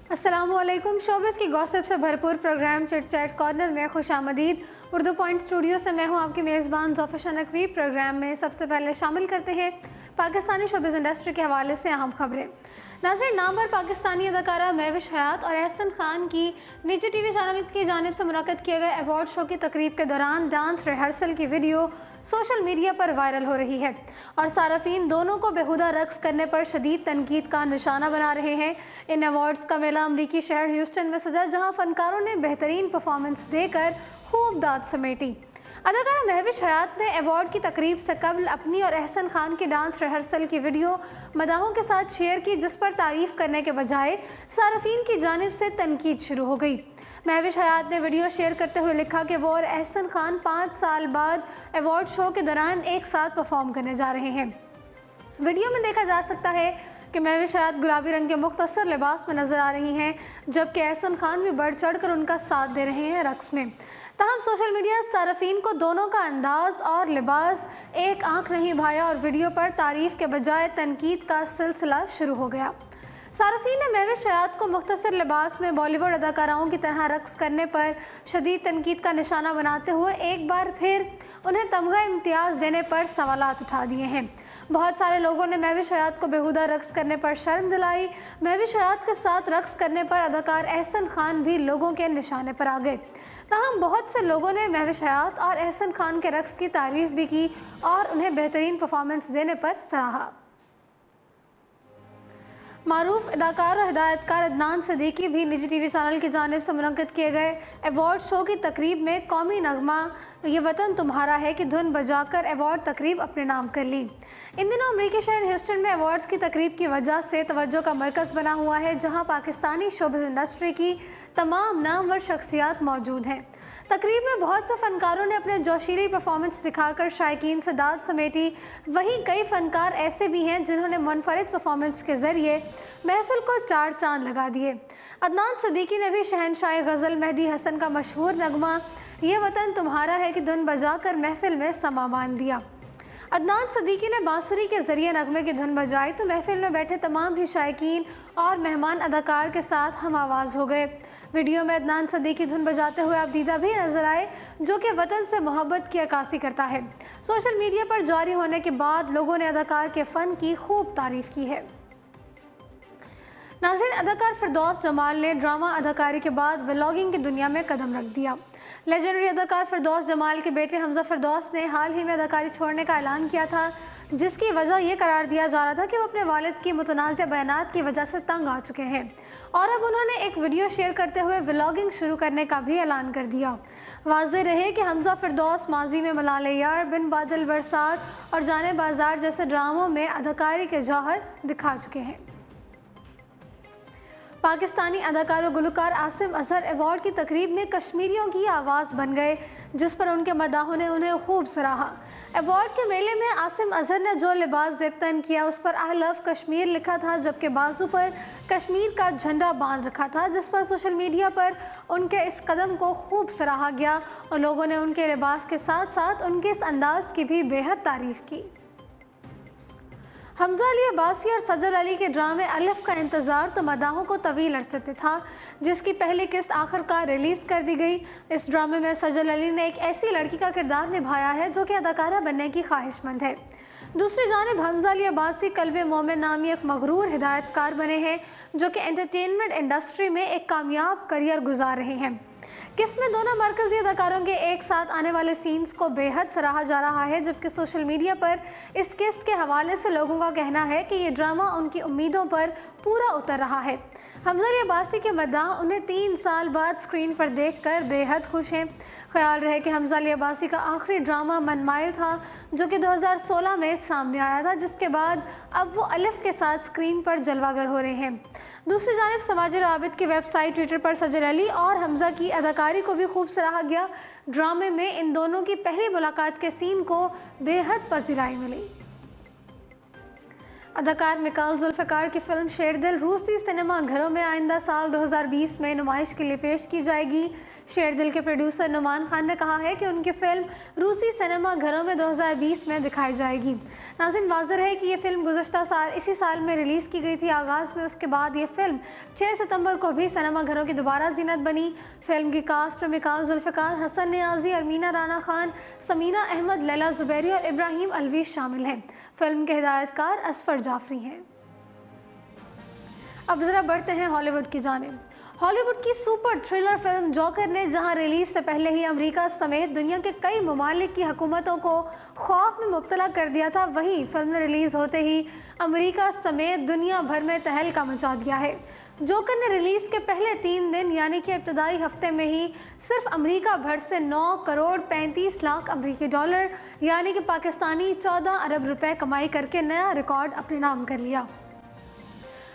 अस्सलामुअलैकुम। शोबिस की गॉसिप से भरपूर प्रोग्राम चिट चैट कॉर्नर में खुशामदीद। उर्दू पॉइंट स्टूडियो से मैं हूं आपकी मेज़बान ज़ोफ़ा नकवी। प्रोग्राम में सबसे पहले शामिल करते हैं पाकिस्तानी शोबिस इंडस्ट्री के हवाले से अहम खबरें। नाज़रीन, नामवर पाकिस्तानी अदाकारा महविश हयात और एहसन खान की निजी टीवी चैनल की जानिब से मुनक़्क़द किए गए अवार्ड शो की तकरीब के दौरान डांस रिहर्सल की वीडियो सोशल मीडिया पर वायरल हो रही है और सारफीन दोनों को बेहुदा रक्स करने पर शदीद तनकीद का निशाना बना रहे हैं। इन अवार्ड्स का मेला अमरीकी शहर ह्यूस्टन में सजा, जहां फनकारों ने बेहतरीन परफॉर्मेंस देकर खूब दाद समेटी। अदाकारा महविश हयात ने अवार्ड की तकरीब से कबल अपनी और एहसन खान की डांस रिहर्सल की वीडियो मदाहों के साथ शेयर की, जिस पर तारीफ करने के बजाय सारफीन की जानिब से तनकीद शुरू हो गई। महविश हयात ने वीडियो शेयर करते हुए लिखा कि वो और एहसन खान 5 साल बाद अवार्ड शो के दौरान एक साथ परफॉर्म करने जा रहे हैं। वीडियो में देखा जा सकता है कि महविश हयात गुलाबी रंग के मुख्तसर लिबास में नजर आ रही हैं, जबकि एहसन खान भी बढ़ चढ़ कर उनका साथ दे रहे हैं रक्स में। तहम सोशल मीडिया सारफीन को दोनों का अंदाज और लिबास एक आंख नहीं भाया और वीडियो पर तारीफ के बजाय तनकीद का सिलसिला शुरू हो गया। सारफीन ने महविश हयात को मुख्तसर लिबास में बॉलीवुड अदाकाराओं की तरह रक्स करने पर शदीद तनकीद का निशाना बनाते हुए एक बार फिर उन्हें तमगा इम्तियाज़ देने पर सवालात उठा दिए हैं। बहुत सारे लोगों ने महविश हयात को बेहुदा रक्स करने पर शर्म दिलाई। महविश हयात के साथ रक्स करने पर अदाकार एहसन खान भी लोगों के निशाने पर आ गए। तहम बहुत से लोगों ने महविश हयात और एहसन खान के रक्स की तारीफ भी की और उन्हें बेहतरीन परफॉर्मेंस देने पर सराहा। मारूफ अदाकार और हिदायतकार अदनान सिद्दीकी भी निजी टीवी चैनल की जानिब से मुनक़्क़द किए गए अवार्ड शो की तकरीब में कौमी नगमा ये वतन तुम्हारा है की धुन बजाकर अवार्ड तकरीब अपने नाम कर ली। इन दिनों अमरीकी शहर ह्यूस्टन में अवार्ड्स की तकरीब की वजह से तवज्जो का मरकज़ बना हुआ है, जहाँ पाकिस्तानी शोबिस इंडस्ट्री की तमाम नामवर शख्सियात मौजूद हैं। तकरीब में बहुत से फ़नकारों ने अपने जोशीली परफॉर्मेंस दिखाकर शायकीन से दाद समेटी। वहीं कई फ़नकार ऐसे भी हैं जिन्होंने मुनफरिद परफॉर्मेंस के ज़रिए महफिल को 4 चांद लगा दिए। अदनान सिद्दीकी ने भी शहनशाह गज़ल मेहदी हसन का मशहूर नगमा ये वतन तुम्हारा है कि धुन बजाकर महफिल में समा बांध दिया। अदनान सिद्दीकी ने बांसुरी के ज़रिए नगमे की धुन बजाई तो महफिल में बैठे तमाम ही शायकीन और मेहमान अदाकार के साथ हम आवाज़ हो गए। वीडियो में अदनान सिद्दीकी धुन बजाते हुए अबदीदा भी नजर आए, जो कि वतन से मोहब्बत की अक्कासी करता है। सोशल मीडिया पर जारी होने के बाद लोगों ने अदाकार के फ़न की खूब तारीफ की है। नाज़रीन, अदाकार फिरदौस जमाल ने ड्रामा अदाकारी के बाद व्लॉगिंग की दुनिया में कदम रख दिया। लेजेंडरी अदाकार फिरदौस जमाल के बेटे हमजा फिरदौस ने हाल ही में अदाकारी छोड़ने का ऐलान किया था, जिसकी वजह यह करार दिया जा रहा था कि वो अपने वालिद की मुतनाज़ बयानात की वजह से तंग आ चुके हैं और अब उन्होंने एक वीडियो शेयर करते हुए व्लॉगिंग शुरू करने का भी ऐलान कर दिया। वाज़ेह रहे कि हमजा फिरदौस माजी में मलाले यार, बिन बादल बरसात और जाने बाजार जैसे ड्रामों में अदाकारी के जौहर दिखा चुके हैं। पाकिस्तानी अदाकार और गुलकार आसिम अजहर अवार्ड की तकरीब में कश्मीरियों की आवाज़ बन गए, जिस पर उनके मदाहों ने उन्हें खूब सराहा। अवार्ड के मेले में आसिम अजहर ने जो लिबास ज़ेबतन किया उस पर आई लव कश्मीर लिखा था, जबकि बाजू पर कश्मीर का झंडा बांध रखा था, जिस पर सोशल मीडिया पर उनके इस कदम को खूब सराहा गया और लोगों ने उनके लिबास के साथ साथ उनके इस अंदाज की भी बेहद तारीफ़ की। हमजा अली अब्बासी और सजल अली के ड्रामे अलिफ का इंतज़ार तो मदाहों को तवील अरसे से था, जिसकी पहली किस्त आखिरकार रिलीज़ कर दी गई। इस ड्रामे में सजल अली ने एक ऐसी लड़की का किरदार निभाया है जो कि अदाकारा बनने की ख्वाहिशमंद है। दूसरी जानिब हमजा अली अब्बासी कल्बे मोमिन नामी एक मगरूर हिदायतकार बने हैं, जो कि एंटरटेनमेंट इंडस्ट्री में एक कामयाब करियर गुजार रहे हैं। किस्त में दोनों मरकज़ी अदाकारों के एक साथ आने वाले सीन्स को बेहद सराहा जा रहा है, जबकि सोशल मीडिया पर इस किस्त के हवाले से लोगों का कहना है कि ये ड्रामा उनकी उम्मीदों पर पूरा उतर रहा है। हमजा अली अब्बासी के मद्दाह उन्हें 3 साल बाद स्क्रीन पर देखकर बेहद खुश हैं। ख्याल रहे कि हमजा अली अब्बासी का आखिरी ड्रामा मनमाइल था, जो कि 2016 में सामने आया था, जिसके बाद अब वो अलिफ के साथ स्क्रीन पर जलवागर हो रहे हैं। दूसरी जानिब समाजी राबित की वेबसाइट ट्विटर पर सजल अली और हमजा की अदाकारी को भी खूब सराहा गया। ड्रामे में इन दोनों की पहली मुलाकात के सीन को बेहद पजीराई मिली। अदाकार मिकाल जुल्फ़िकार की फिल्म शेरदिल रूसी सिनेमा घरों में आइंदा साल 2020 में नुमाइश के लिए पेश की जाएगी। शेरदिल के प्रोड्यूसर नुमान खान ने कहा है कि उनकी फिल्म रूसी सिनेमा घरों में 2020 में दिखाई जाएगी। नाज़रीन, वाज़ेह है कि ये फिल्म गुज़श्ता साल इसी साल में रिलीज़ की गई थी आगाज़ में। उसके बाद ये फिल्म 6 सितंबर को भी सिनेमा घरों की दोबारा ज़ीनत बनी। फिल्म की कास्ट में मिकास जुल्फ़िकार, हसन नियाज़ी, अरमीना राना खान, समीना अहमद, लैला ज़ुबैरी और इब्राहिम अलवी शामिल हैं। फिल्म के हिदायतकार असफर जाफरी हैं। अब ज़रा बढ़ते हैं हॉलीवुड की जानिब। हॉलीवुड की सुपर थ्रिलर फिल्म जोकर ने जहां रिलीज से पहले ही अमेरिका समेत दुनिया के कई ममालिक की हुकूमतों को खौफ में मुब्तला कर दिया था, वहीं फिल्म ने रिलीज होते ही अमेरिका समेत दुनिया भर में तहलका मचा दिया है। जोकर ने रिलीज के पहले 3 दिन यानी कि इब्तदाई हफ्ते में ही सिर्फ अमेरिका भर से 9 करोड़ 35 लाख अमेरिकी डॉलर यानी कि पाकिस्तानी 14 अरब रुपए कमाई करके नया रिकॉर्ड अपने नाम कर लिया।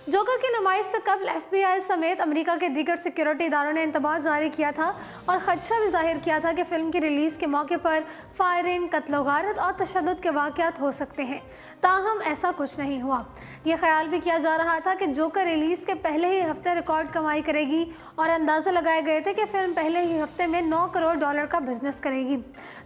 जोकर की नुमाइश से कबल FBI समेत अमेरिका के दीगर सिक्योरिटी इदारों ने इंतबाह जारी किया था और खदशा भी जाहिर किया था कि फिल्म की रिलीज़ के मौके पर फायरिंग, कत्ल गारत और तशद्दुद के वाक़यात हो सकते हैं। ताहम ऐसा कुछ नहीं हुआ। यह ख्याल भी किया जा रहा था कि जोकर रिलीज़ के पहले ही हफ्ते रिकॉर्ड कमाई करेगी और अंदाज़े लगाए गए थे कि फिल्म पहले ही हफ्ते में 9 करोड़ डॉलर का बिजनेस करेगी।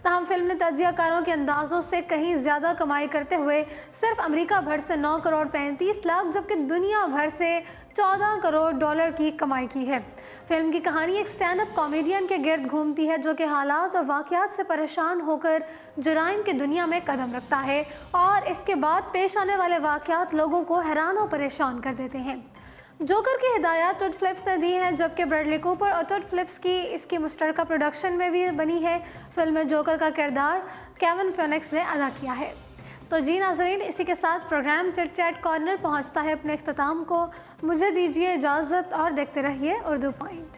ताहम फिल्म ने तज्ज़ियाकारों के अंदाज़ों से कहीं ज़्यादा कमाई करते हुए सिर्फ अमेरिका भर से 9 करोड़ 35 लाख जबकि दुनिया भर से 14 करोड़ डॉलर की कमाई की है। फिल्म की कहानी एक स्टैंड अप कॉमेडियन के गिर्द घूमती है जो कि हालात और वाक़यात से परेशान होकर जुराइम की दुनिया में कदम रखता है और इसके बाद पेश आने वाले वाक़यात लोगों को हैरान और परेशान कर देते हैं। जोकर की हिदायत टॉड फिलिप्स ने दी है जबकि ब्रैडली कूपर और टॉड फिलिप्स की इसकी मुश्तरका प्रोडक्शन में भी बनी है। फिल्म में जोकर का किरदार केविन फेनिक्स ने अदा किया है। तो जी नाज़रीन, इसी के साथ प्रोग्राम चिट चैट कॉर्नर पहुंचता है अपने इख्तिताम को। मुझे दीजिए इजाज़त और देखते रहिए उर्दू पॉइंट।